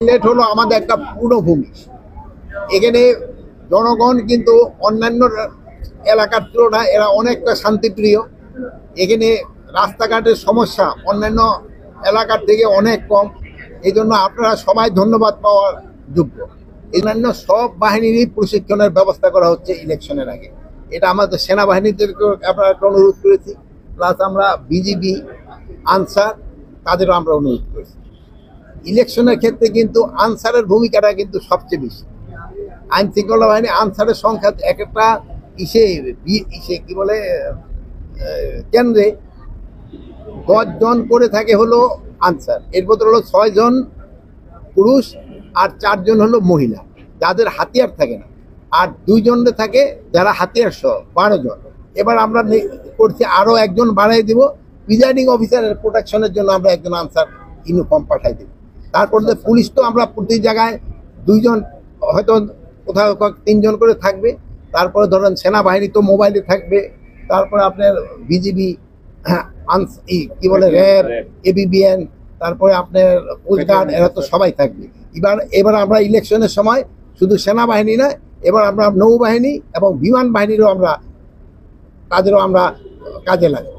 সিলেট হলো আমাদের একটা পূর্ণভূমি। এখানে জনগণ কিন্তু অন্যান্য এলাকার তুলনায় এরা অনেকটা শান্তিপ্রিয়। এখানে রাস্তাঘাটের সমস্যা অন্যান্য এলাকার থেকে অনেক কম। এই জন্য আপনারা সবাই ধন্যবাদ পাওয়ার যোগ্য। অন্যান্য সব বাহিনীরই প্রশিক্ষণের ব্যবস্থা করা হচ্ছে ইলেকশনের আগে। এটা আমাদের সেনাবাহিনীদেরকেও আপনারা একটা অনুরোধ করেছি, প্লাস আমরা বিজিবি, আনসার তাদেরও আমরা অনুরোধ করেছি। ইলেকশনের ক্ষেত্রে কিন্তু আনসারের ভূমিকাটা কিন্তু সবচেয়ে বেশি। আইন শৃঙ্খলা বাহিনী আনসারের সংখ্যা এক একটা কি বলে কেন্দ্রে 10 জন করে থাকে হলো আনসার, এর মধ্যে হলো 6 জন পুরুষ আর 4 জন হলো মহিলা যাদের হাতিয়ার থাকে না, আর 2 জন থাকে যারা হাতিয়ার সহ 12 জন। এবার আমরা করছি আরো একজন বাড়াই দিব, প্রিজাইডিং অফিসারের প্রোটেকশনের জন্য আমরা একজন আনসার ইউনিফর্ম পাঠাই দেব। তারপর পুলিশ তো আমরা প্রতি জায়গায় 2 জন, হয়তো কোথাও 3 জন করে থাকবে। তারপরে ধরেন সেনাবাহিনী তো মোবাইলে থাকবে, তারপরে আপনার বিজিবি, কি বলে র্যাব, এবিবিএন, তারপরে আপনার কোস্টগার্ড, এরা তো সবাই থাকবে। এবার আমরা ইলেকশনের সময় শুধু সেনাবাহিনী না, এবার আমরা নৌবাহিনী এবং বিমান বাহিনীরও তাদেরও আমরা কাজে লাগাবো।